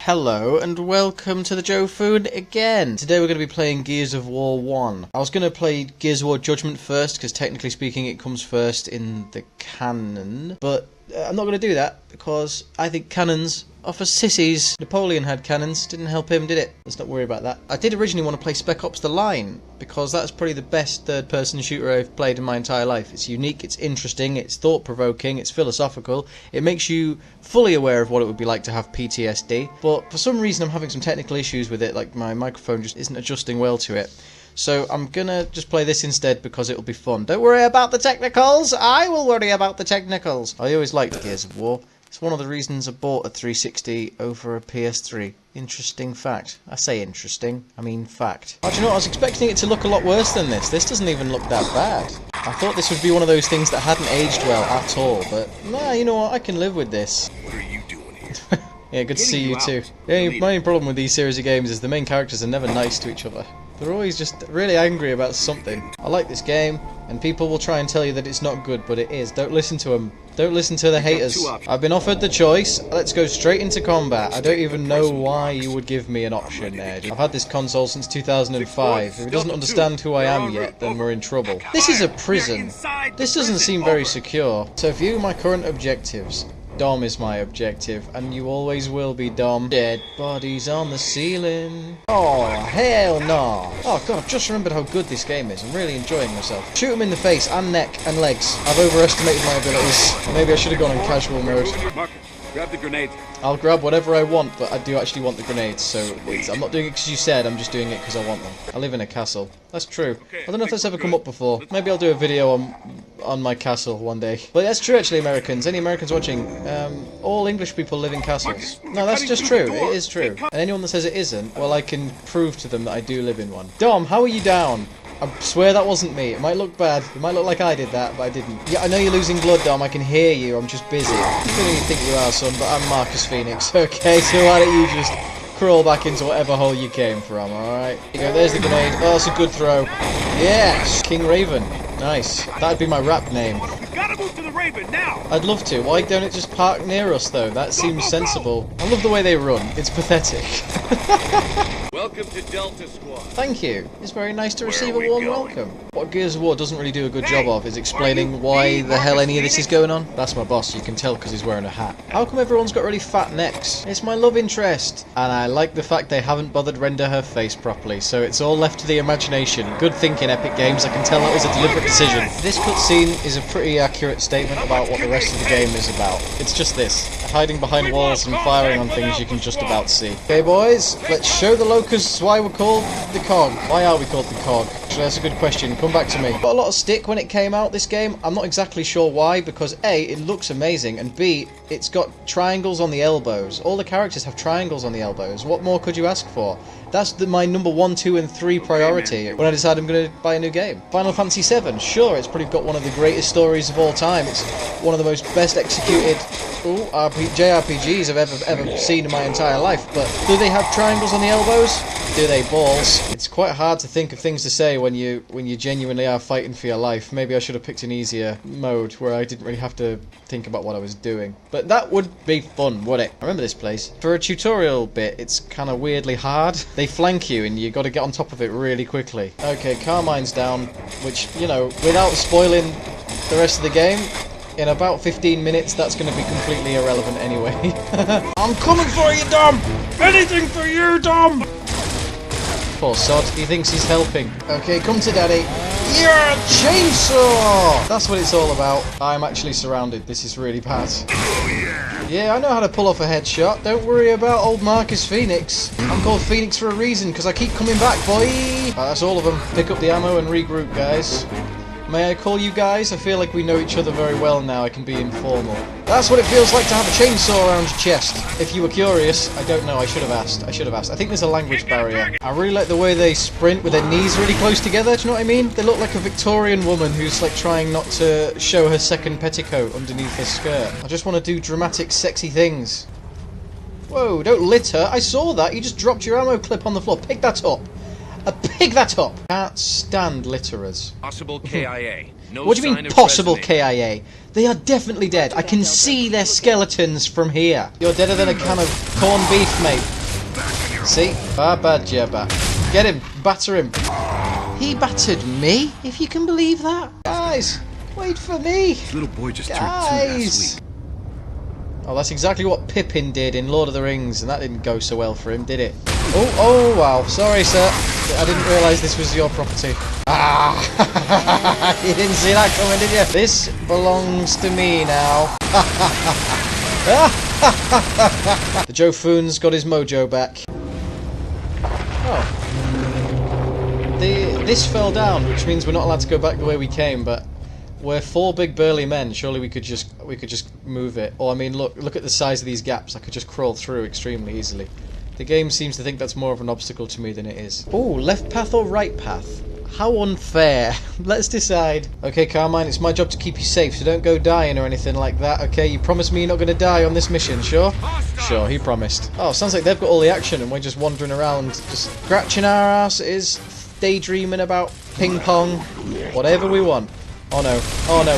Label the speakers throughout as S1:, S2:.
S1: Hello and welcome to the Joe Food again. Today we're going to be playing Gears of War 1. I was going to play Gears of War Judgment first because technically speaking it comes first in the canon, but I'm not going to do that because I think cannons are for sissies. Napoleon had cannons, didn't help him, did it? Let's not worry about that. I did originally want to play Spec Ops The Line because that's probably the best third-person shooter I've played in my entire life. It's unique, it's interesting, it's thought-provoking, it's philosophical. It makes you fully aware of what it would be like to have PTSD, but for some reason I'm having some technical issues with it, like my microphone just isn't adjusting well to it. So I'm gonna just play this instead because it'll be fun. Don't worry about the technicals, I will worry about the technicals. I always liked Gears of War. It's one of the reasons I bought a 360 over a PS3. Interesting fact. I say interesting, I mean fact. Oh, do you know what? I was expecting it to look a lot worse than this. This doesn't even look that bad. I thought this would be one of those things that hadn't aged well at all, but nah, you know what? I can live with this.
S2: What are you doing here?
S1: Yeah, good to see you too. My only problem with these series of games is the main characters are never nice to each other. They're always just really angry about something. I like this game, and people will try and tell you that it's not good, but it is. Don't listen to them. Don't listen to the haters. I've been offered the choice. Let's go straight into combat. I don't even know why you would give me an option there. I've had this console since 2005. If it doesn't understand who I am yet, then we're in trouble. This is a prison. This doesn't seem very secure. So view my current objectives. Dom is my objective, and you always will be, Dom. Dead bodies on the ceiling. Oh, hell no. Oh god, I've just remembered how good this game is. I'm really enjoying myself. Shoot him in the face and neck and legs. I've overestimated my abilities. Maybe I should have gone in casual mode.
S2: Marcus, grab the grenades.
S1: I'll grab whatever I want, but I do actually want the grenades, so I'm not doing it because you said, I'm just doing it because I want them. I live in a castle. That's true. I don't know if that's ever come up before. Maybe I'll do a video on my castle one day. But that's true actually, Americans. Any Americans watching, all English people live in castles. No, that's just true. It is true. And anyone that says it isn't, well, I can prove to them that I do live in one. Dom, how are you down? I swear that wasn't me. It might look bad. It might look like I did that, but I didn't. Yeah, I know you're losing blood, Dom. I can hear you. I'm just busy. Who do you think you are, son? But I'm Marcus Phoenix. Okay, so why don't you just crawl back into whatever hole you came from, alright? There you go. There's the grenade. Oh, that's a good throw. Yes! King Raven. Nice. That'd be my rap name.
S2: Gotta move to the Raven now!
S1: I'd love to. Why don't it just park near us, though? That seems sensible. I love the way they run. It's pathetic.
S2: Welcome to Delta Squad.
S1: Thank you. It's very nice to receive a warm welcome. What Gears of War doesn't really do a good job of is explaining why the hell any of this is going on. That's my boss, you can tell because he's wearing a hat. How come everyone's got really fat necks? It's my love interest. And I like the fact they haven't bothered render her face properly, so it's all left to the imagination. Good thinking, Epic Games. I can tell that was a deliberate decision. This cutscene is a pretty accurate statement about what the rest of the game is about. It's just this. Hiding behind walls and firing on things you can just about see. Okay boys, let's show the locusts why we're called the Cog. Why are we called the Cog? Actually, that's a good question. Come back to me. Got a lot of stick when it came out, this game. I'm not exactly sure why, because A, it looks amazing, and B, it's got triangles on the elbows. All the characters have triangles on the elbows. What more could you ask for? That's my number 1, 2, and 3 priority when I decide I'm going to buy a new game. Final Fantasy VII, sure, it's probably got one of the greatest stories of all time. It's one of the most best executed JRPGs I've ever seen in my entire life. But do they have triangles on the elbows? Do they balls? It's quite hard to think of things to say when you genuinely are fighting for your life. Maybe I should have picked an easier mode where I didn't really have to think about what I was doing. But that would be fun, would it? I remember this place. For a tutorial bit, it's kind of weirdly hard. They flank you and you got to get on top of it really quickly. Okay, Carmine's down, which, you know, without spoiling the rest of the game, in about 15 minutes, that's going to be completely irrelevant anyway. I'm coming for you, Dom! Anything for you, Dom! Poor sod, he thinks he's helping. Okay, come to daddy. Yeah, chainsaw! That's what it's all about. I'm actually surrounded. This is really bad. Yeah, I know how to pull off a headshot. Don't worry about old Marcus Phoenix. I'm called Phoenix for a reason, because I keep coming back, boy! Right, that's all of them. Pick up the ammo and regroup, guys. May I call you guys? I feel like we know each other very well now. I can be informal. That's what it feels like to have a chainsaw around your chest. If you were curious, I don't know. I should have asked. I think there's a language barrier. I really like the way they sprint with their knees really close together. Do you know what I mean? They look like a Victorian woman who's like trying not to show her second petticoat underneath her skirt. I just want to do dramatic, sexy things. Whoa, don't litter. I saw that. You just dropped your ammo clip on the floor. Pick that up. Pick that up! Can't stand litterers.
S2: Possible KIA. No
S1: What do you
S2: sign
S1: mean
S2: of
S1: possible
S2: Resonate.
S1: KIA? They are definitely dead. I can see their skeletons from here. You're deader than a can of corned beef, mate. See? Babajaba. Get him. Batter him. He battered me, if you can believe that. Guys, wait for me.
S2: This little boy just turned 2 last
S1: Guys.
S2: week.
S1: Oh, that's exactly what Pippin did in Lord of the Rings, and that didn't go so well for him, did it? Oh, wow. Sorry, sir. I didn't realise this was your property. Ah! You didn't see that coming, did you? This belongs to me now. The Joe Foon's got his mojo back. Oh. This fell down, which means we're not allowed to go back the way we came, but we're 4 big burly men. Surely we could just move it. Or I mean, look at the size of these gaps. I could just crawl through extremely easily. The game seems to think that's more of an obstacle to me than it is. Oh, left path or right path? How unfair. Let's decide. Okay, Carmine, it's my job to keep you safe, so don't go dying or anything like that, okay? You promise me you're not going to die on this mission, sure? Sure, he promised. Oh, sounds like they've got all the action and we're just wandering around, just scratching our asses, daydreaming about ping pong, whatever we want. Oh no,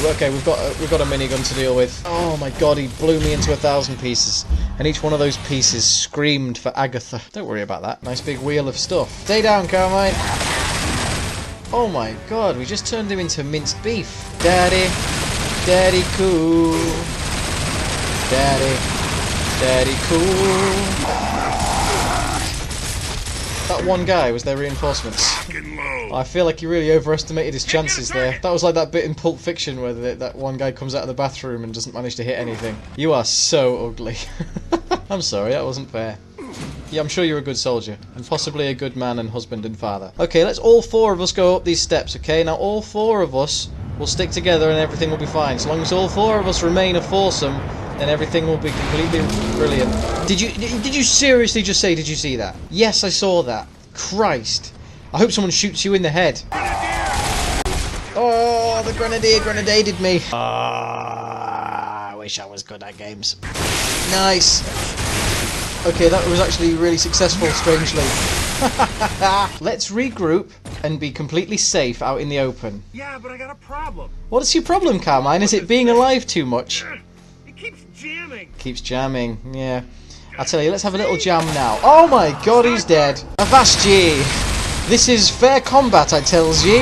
S1: okay, we've got a minigun to deal with. Oh my god, he blew me into 1,000 pieces. And each one of those pieces screamed for Agatha. Don't worry about that. Nice big wheel of stuff. Stay down, Carmine. Oh my god, we just turned him into minced beef. Daddy cool. Daddy cool. That one guy, was there reinforcements? I feel like he really overestimated his chances there. That was like that bit in Pulp Fiction where that one guy comes out of the bathroom and doesn't manage to hit anything. You are so ugly. I'm sorry, that wasn't fair. Yeah, I'm sure you're a good soldier, and possibly a good man and husband and father. Okay, let's all 4 of us go up these steps, okay? Now all 4 of us will stick together and everything will be fine. So long as all 4 of us remain a foursome, then everything will be completely brilliant. Did you seriously just say, did you see that? Yes, I saw that. Christ. I hope someone shoots you in the head. Oh, the grenadier grenaded me. I wish I was good at games. Nice. Okay, that was actually really successful, strangely. Let's regroup and be completely safe out in the open.
S2: Yeah, but I got a problem.
S1: What's your problem, Carmine? Is it being alive too much?
S2: It keeps jamming.
S1: Keeps jamming, yeah. I tell you, let's have a little jam now. Oh my god, he's dead. Avast ye! This is fair combat, I tells ye.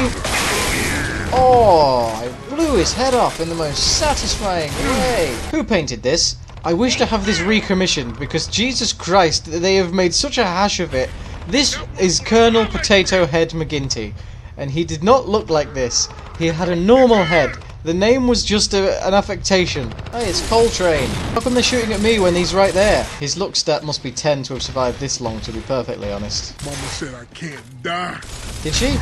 S1: Oh, I blew his head off in the most satisfying way. Who painted this? I wish to have this recommissioned, because Jesus Christ, they have made such a hash of it. This is Colonel Potato Head McGinty, and he did not look like this. He had a normal head. The name was just an affectation. Hey, it's Coltrane. How come they're shooting at me when he's right there? His look stat must be 10 to have survived this long, to be perfectly honest.
S3: Mama said I can't die.
S1: Did she?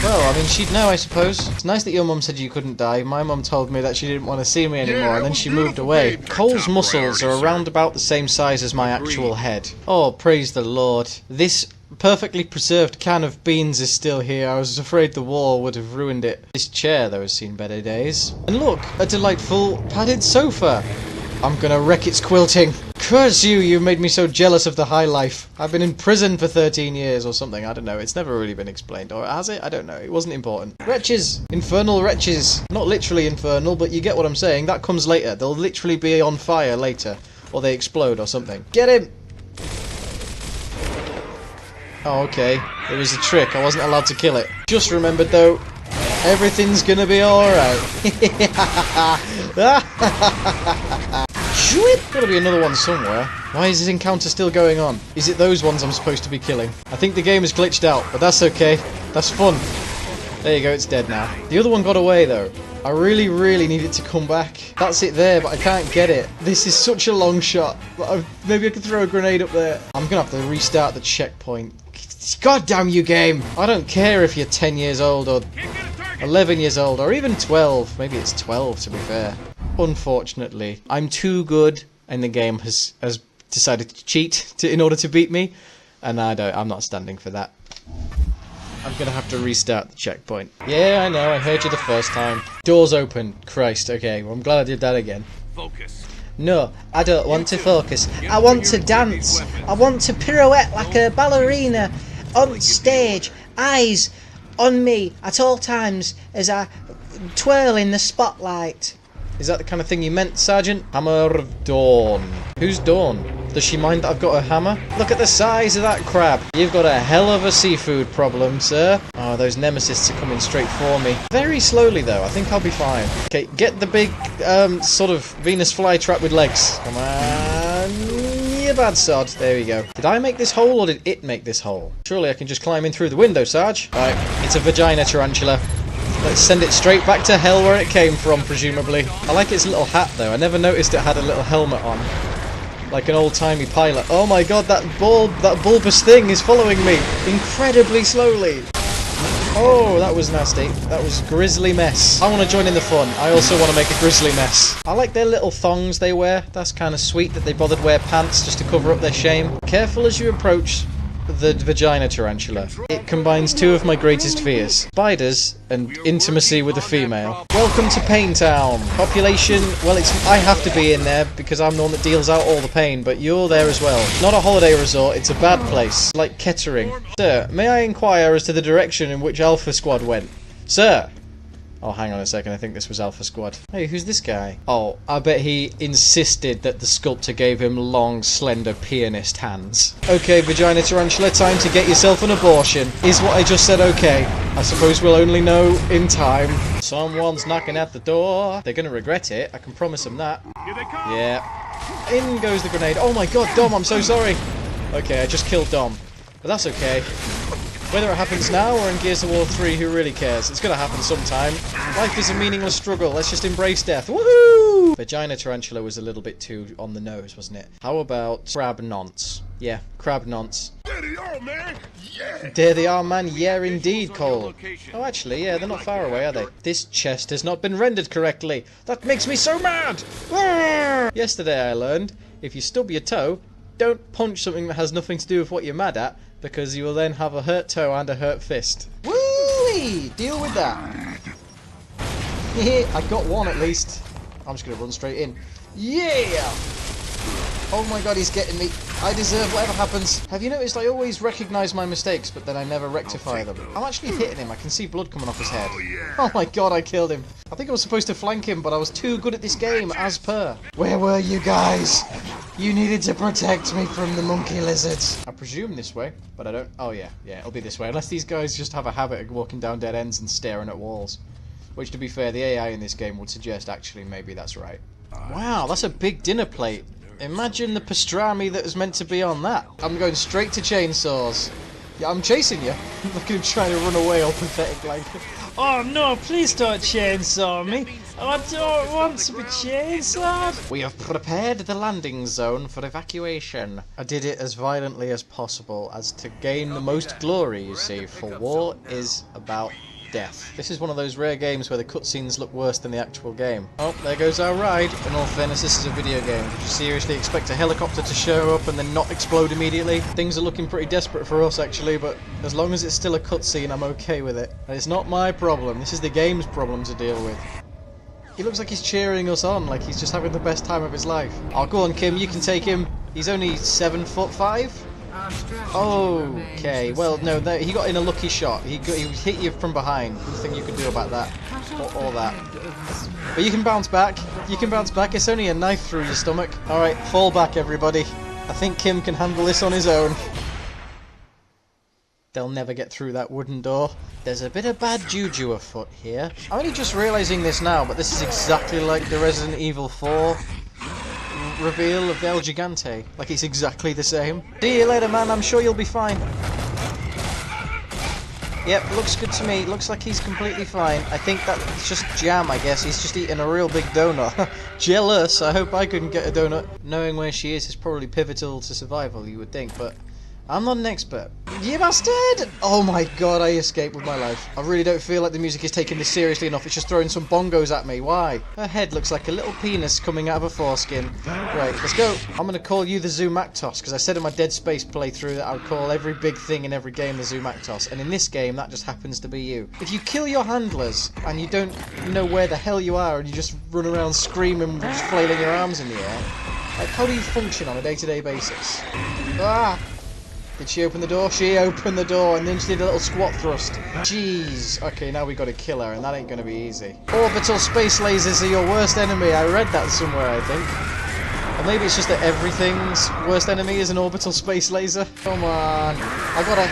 S1: Well, I mean, she'd know, I suppose. It's nice that your mum said you couldn't die. My mum told me that she didn't want to see me anymore, and then she moved away. Cole's muscles are around about the same size as my actual head. Oh, praise the Lord. This perfectly preserved can of beans is still here. I was afraid the war would have ruined it. This chair, though, has seen better days. And look, a delightful padded sofa. I'm gonna wreck its quilting. Curse you, you made me so jealous of the high life. I've been in prison for 13 years or something, I don't know. It's never really been explained, or has it? I don't know. It wasn't important. Wretches! Infernal wretches! Not literally infernal, but you get what I'm saying. That comes later. They'll literally be on fire later. Or they explode or something. Get him! Oh, okay. It was a trick. I wasn't allowed to kill it. Just remembered, though, everything's gonna be alright. Gotta be another one somewhere. Why is this encounter still going on? Is it those ones I'm supposed to be killing? I think the game is glitched out, but that's okay. That's fun. There you go, it's dead now. The other one got away, though. I really, really need it to come back. That's it there, but I can't get it. This is such a long shot. Maybe I could throw a grenade up there. I'm gonna have to restart the checkpoint. God damn you, game! I don't care if you're 10 years old or 11 years old or even 12. Maybe it's 12, to be fair. Unfortunately, I'm too good, and the game has decided to cheat in order to beat me, and I'm not standing for that. I'm gonna have to restart the checkpoint. Yeah, I know, I heard you the first time. Doors open. Christ, okay, well, I'm glad I did that again.
S2: Focus.
S1: No, I don't want to focus. I want to dance. I want to pirouette like a ballerina on stage. Eyes on me at all times as I twirl in the spotlight. Is that the kind of thing you meant, Sergeant? Hammer of Dawn. Who's Dawn? Does she mind that I've got a hammer? Look at the size of that crab. You've got a hell of a seafood problem, sir. Oh, those nemesis are coming straight for me. Very slowly, though. I think I'll be fine. Okay, get the big, sort of Venus flytrap with legs. Come on, you bad sod. There we go. Did I make this hole, or did it make this hole? Surely I can just climb in through the window, Sarge. Right, it's a vagina tarantula. Let's send it straight back to hell where it came from, presumably. I like its little hat, though. I never noticed it had a little helmet on. Like an old-timey pilot. Oh my god, that bulbous thing is following me incredibly slowly. Oh, that was nasty. That was grisly mess. I want to join in the fun. I also want to make a grisly mess. I like their little thongs they wear. That's kind of sweet that they bothered wear pants just to cover up their shame. Careful as you approach the vagina tarantula. It combines two of my greatest fears. Spiders and intimacy with a female. Welcome to Pain Town. Population, well, I have to be in there because I'm the one that deals out all the pain, but you're there as well. Not a holiday resort, it's a bad place. Like Kettering. Sir, may I inquire as to the direction in which Alpha Squad went? Sir! Oh, hang on a second, I think this was Alpha Squad. Hey, who's this guy? Oh, I bet he insisted that the sculptor gave him long, slender pianist hands. Okay, vagina tarantula, time to get yourself an abortion. Is what I just said okay? I suppose we'll only know in time. Someone's knocking at the door. They're gonna regret it, I can promise them that.
S2: Here they come.
S1: Yeah. In goes the grenade. Oh my god, Dom, I'm so sorry. Okay, I just killed Dom. But that's okay. Whether it happens now or in Gears of War 3, who really cares? It's gonna happen sometime. Life is a meaningless struggle, let's just embrace death. Woohoo! Vagina tarantula was a little bit too on the nose, wasn't it? How about crab nonce? Yeah, crab nonce.
S3: There they are, man. Yeah.
S1: There they are, man. Yeah, indeed, Cole. Oh, actually, yeah, they're not far away, are they? This chest has not been rendered correctly. That makes me so mad! Yesterday I learned, if you stub your toe, don't punch something that has nothing to do with what you're mad at, because you will then have a hurt toe and a hurt fist. Woo-wee! Deal with that. I got one at least. I'm just going to run straight in. Yeah! Oh my god, he's getting me. I deserve whatever happens. Have you noticed I always recognise my mistakes, but then I never rectify them? I'm actually hitting him. I can see blood coming off his head. Oh my god, I killed him. I think I was supposed to flank him, but I was too good at this game, as per. Where were you guys? You needed to protect me from the monkey lizards. I presume this way, but I don't... Oh yeah, it'll be this way. Unless these guys just have a habit of walking down dead ends and staring at walls. Which, to be fair, the AI in this game would suggest actually maybe that's right. Wow, that's a big dinner plate. Imagine the pastrami that was meant to be on that. I'm going straight to chainsaws. Yeah, I'm chasing you. Look at him trying to run away all pathetic like.
S4: Oh no, please don't chainsaw me. I don't want to be chainsawed.
S1: We have prepared the landing zone for evacuation. I did it as violently as possible as to gain the most glory, you see, for war is about death. This is one of those rare games where the cutscenes look worse than the actual game. Oh, there goes our ride. In all fairness, this is a video game. Did you seriously expect a helicopter to show up and then not explode immediately? Things are looking pretty desperate for us, actually, but as long as it's still a cutscene, I'm okay with it. And it's not my problem. This is the game's problem to deal with. He looks like he's cheering us on, like he's just having the best time of his life. Oh, go on, Kim, you can take him. He's only 7'5". Okay, well, no, he got in a lucky shot. He hit you from behind. Nothing you can do about that. Or that. But you can bounce back. You can bounce back. It's only a knife through your stomach. Alright, fall back, everybody. I think Kim can handle this on his own. They'll never get through that wooden door. There's a bit of bad juju afoot here. I'm only just realising this now, but this is exactly like the Resident Evil 4 reveal of El Gigante. Like, it's exactly the same. See you later, man. I'm sure you'll be fine. Yep, looks good to me. Looks like he's completely fine. I think that's just jam, I guess. He's just eating a real big donut. Jealous. I hope I couldn't get a donut. Knowing where she is probably pivotal to survival, you would think, but I'm not an expert. You bastard! Oh my god, I escaped with my life. I really don't feel like the music is taking this seriously enough. It's just throwing some bongos at me. Why? Her head looks like a little penis coming out of a foreskin. Right, let's go. I'm gonna call you the Zoomaktos, because I said in my Dead Space playthrough that I would call every big thing in every game the Zoomaktos, and in this game that just happens to be you. If you kill your handlers, and you don't know where the hell you are, and you just run around screaming, just flailing your arms in the air, like, how do you function on a day-to-day basis? Ah! Did she open the door? She opened the door and then she did a little squat thrust. Jeez. Okay, now we got to kill her and that ain't going to be easy. Orbital space lasers are your worst enemy. I read that somewhere, I think. Or maybe it's just that everything's worst enemy is an orbital space laser. Come on. I gotta...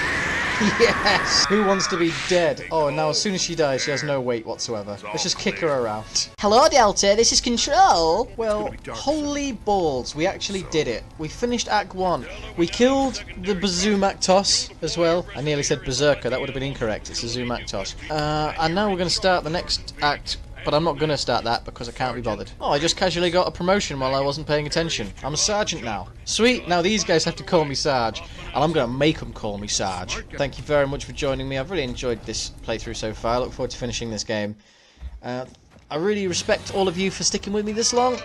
S1: Yes! Who wants to be dead? Oh, and now as soon as she dies, she has no weight whatsoever. Let's just kick her around. Hello, Delta. This is Control. Well, holy balls. We actually did it. We finished Act 1. We killed the Bazoomaktos as well. I nearly said Berserker. That would have been incorrect. It's a Zoomaktos. And now we're going to start the next act. But I'm not going to start that because I can't be bothered. Oh, I just casually got a promotion while I wasn't paying attention. I'm a sergeant now. Sweet, now these guys have to call me Sarge. And I'm going to make them call me Sarge. Thank you very much for joining me. I've really enjoyed this playthrough so far. I look forward to finishing this game. I really respect all of you for sticking with me this long.